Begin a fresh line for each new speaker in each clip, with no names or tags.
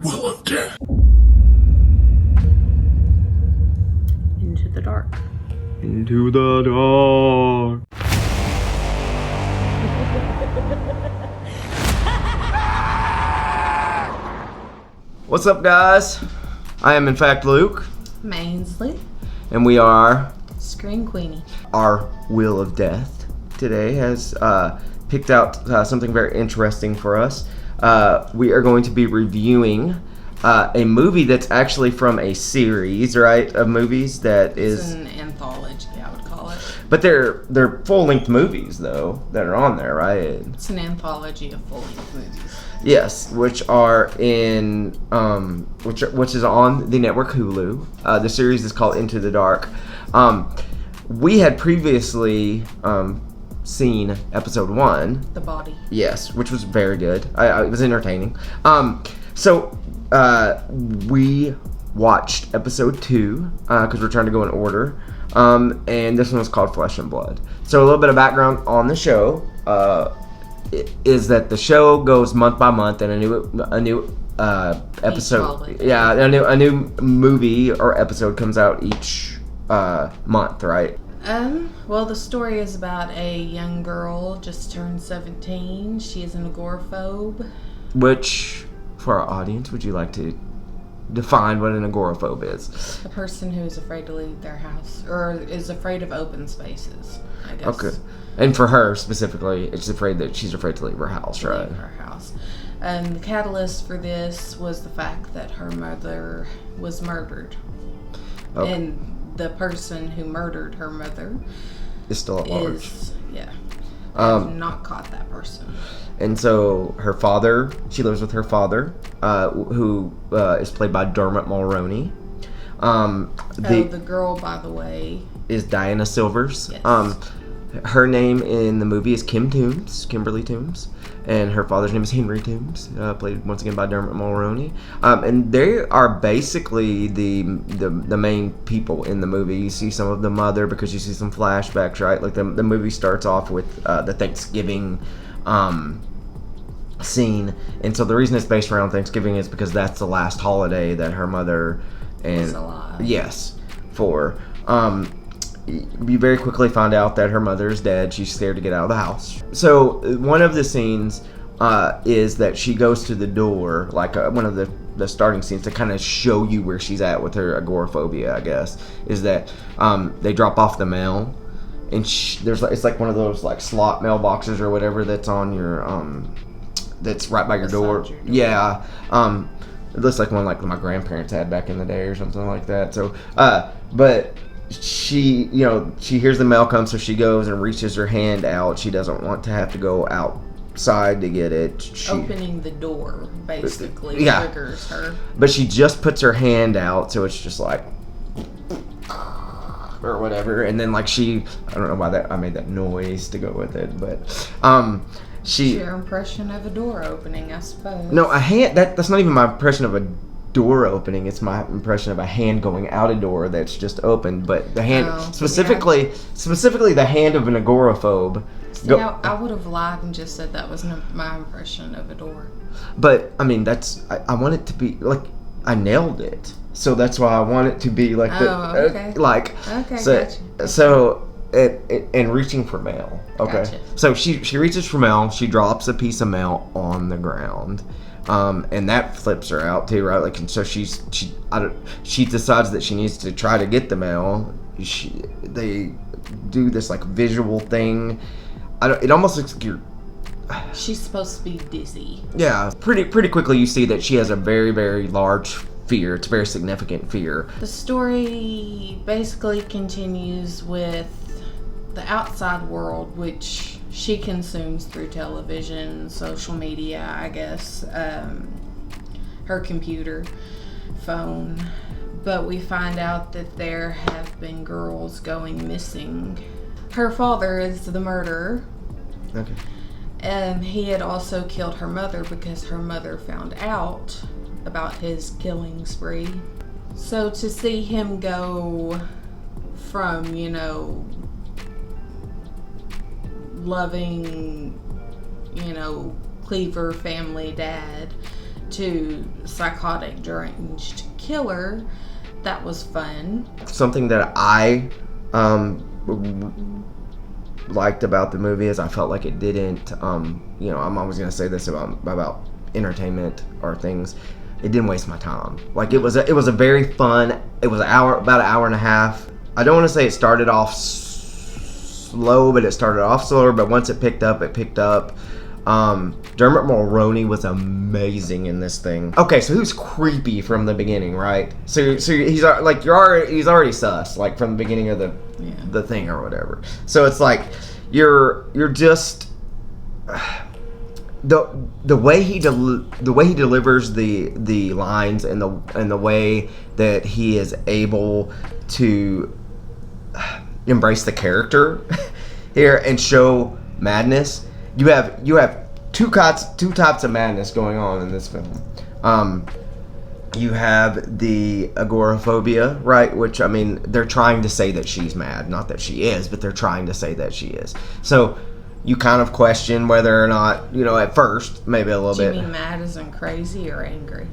will of death.
Into the dark.
Into the dark. What's up, guys? I am in fact Luke,
Mainsley.
and we are
Screen Queenie.
our Wheel of Death today has picked out something very interesting for us. We are going to be reviewing a movie that's actually from a series, right, of movies that
It's an anthology, I would call it.
But they're full-length movies, though, that are on there, right?
It's an anthology of full-length movies.
Yes, which are in which is on the network Hulu. The series is called Into the Dark. We had previously seen episode 1.
The Body.
Yes, which was very good. It was entertaining. So we watched episode 2 because we're trying to go in order. And this one was called Flesh and Blood. So a little bit of background on the show is that the show goes month by month, and a new episode. Yeah, a new movie or episode comes out each month, right?
Well, the story is about a young girl just turned 17. She is an agoraphobe.
Which, for our audience, would you like to define what an agoraphobe is?
A person who is afraid to leave their house, or is afraid of open spaces, I guess.
Okay. And for her specifically, she's afraid to leave her house, right?
Leave her house. And the catalyst for this was the fact that her mother was murdered.
Okay.
And the person who murdered her mother
It's still at large.
I have not caught that person.
And so her father, she lives with her father, who is played by Dermot Mulroney.
The girl, by the way,
is Diana Silvers.
Yes.
Her name in the movie is Kimberly Toombs, and her father's name is Henry Toombs, played once again by Dermot Mulroney. And they are basically the main people in the movie. You see some of the mother because you see some flashbacks, right? Like the movie starts off with the Thanksgiving scene, and so the reason it's based around Thanksgiving is because that's the last holiday that her mother
was alive.
Yes, for we very quickly find out that her mother is dead. She's scared to get out of the house. So one of the scenes is that she goes to the door, like one of the starting scenes to kind of show you where she's at with her agoraphobia, I guess, is that they drop off the mail, and it's like one of those like slot mailboxes or whatever that's on your that's right by your door. Yeah. It looks like one like my grandparents had back in the day or something like that. So but she hears the mail come, so she goes and reaches her hand out. She doesn't want to have to go outside to get it.
Opening the door basically triggers her.
But she just puts her hand out, so it's just like or whatever, and then like I don't know why I made that noise to go with it, but
your impression of a door opening, I suppose.
No, a hand. That's not even my impression of a door opening. It's my impression of a hand going out a door that's just opened. But the hand, specifically the hand of an agoraphobe.
See, I would have lied and just said that was my impression of a door.
But I mean, I want it to be like I nailed it. So that's why I want it to be like
okay. Gotcha.
So. And reaching for mail. Okay.
Gotcha.
So she reaches for mail. She drops a piece of mail on the ground, and that flips her out too, right? Like, and so she decides that she needs to try to get the mail. They do this like visual thing. It almost looks like you're.
She's supposed to be dizzy.
Yeah. Pretty quickly you see that she has a very, very large fear. It's a very significant fear.
The story basically continues with the outside world, which she consumes through television, social media, I guess, her computer, phone. But we find out that there have been girls going missing. Her father is the murderer.
Okay.
And he had also killed her mother because her mother found out about his killing spree. So to see him go from, loving, Cleaver family dad to psychotic, deranged killer. That was fun.
Something that I liked about the movie is I felt like it didn't, you know, I'm always going to say this about entertainment or things. It didn't waste my time. Like, it was a very fun, it was about an hour and a half. I don't want to say it started off slow, but it started off slower, but once it picked up, it picked up. Dermot Mulroney was amazing in this thing. Okay, so who's creepy from the beginning, right? So he's like, he's already sus, like, from the beginning of the thing or whatever. So it's like you're just the way he delivers the lines and the way that he is able to embrace the character here and show madness. You have two types of madness going on in this film. You have the agoraphobia, right? Which, I mean, they're trying to say that she's mad. Not that she is, but they're trying to say that she is. So you kind of question whether or not, you know, at first, maybe a little bit.
Do you mean mad as in crazy or angry?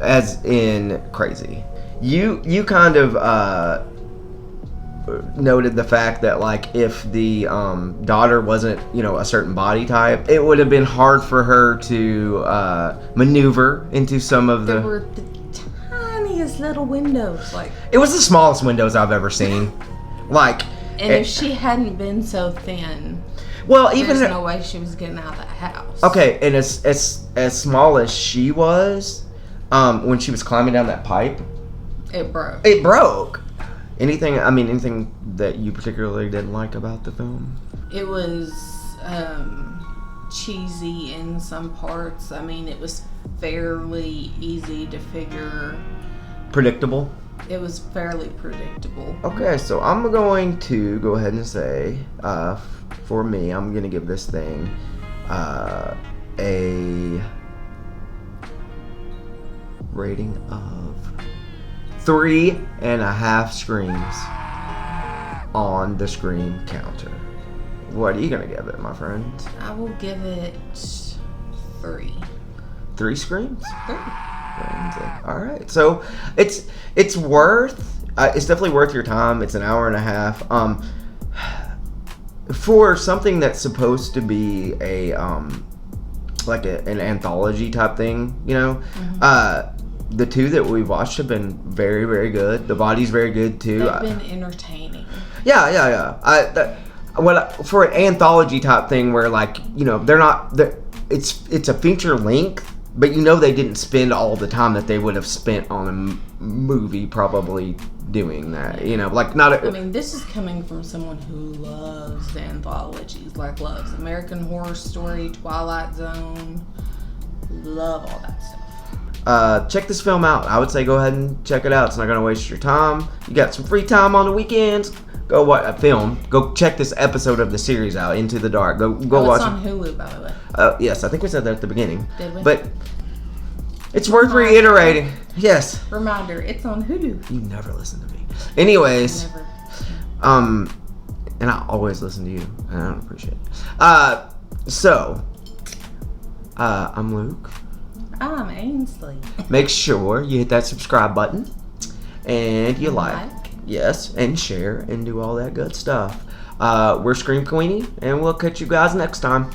As in crazy. You kind of noted the fact that, like, if the daughter wasn't, you know, a certain body type, it would have been hard for her to maneuver into some of
There were the tiniest little windows, like.
It was the smallest windows I've ever seen. Like,
and if she hadn't been so thin,
well, even
there's no way she was getting out of that house.
Okay, and as small as she was, when she was climbing down that pipe,
it broke.
It broke. Anything that you particularly didn't like about the film?
It was cheesy in some parts. I mean, it was fairly easy to figure.
Predictable?
It was fairly predictable.
Okay, so I'm going to go ahead and say, for me, I'm going to give this thing a rating of 3.5 screams on the scream counter. What are you going to give it, my friend?
I will give it 3.
3 screams?
3.
All right, so it's worth. It's definitely worth your time. It's an hour and a half. For something that's supposed to be a like an anthology type thing, you know. Mm-hmm. The 2 that we've watched have been very, very good. The body's very good too.
They've been entertaining.
Yeah. For an anthology type thing where, like, you know, it's a feature length, but you know they didn't spend all the time that they would have spent on a movie probably doing that. You know, like I
mean, this is coming from someone who loves anthologies, like loves American Horror Story, Twilight Zone, love all that stuff.
Check this film out. I would say go ahead and check it out. It's not going to waste your time. You got some free time on the weekends. Go watch a film. Go check this episode of the series out, Into the Dark. Go watch it.
It's on Hulu, by the way.
Yes, I think we said that at the beginning.
Did we?
But it's worth reiterating. Yes.
Reminder, it's on Hulu.
You never listen to me. Anyways.
Never.
And I always listen to you, and I don't appreciate it. So, I'm Luke.
I'm Ainsley.
Make sure you hit that subscribe button, and you like. Yes, and share, and do all that good stuff. We're Scream Queenie, and we'll catch you guys next time.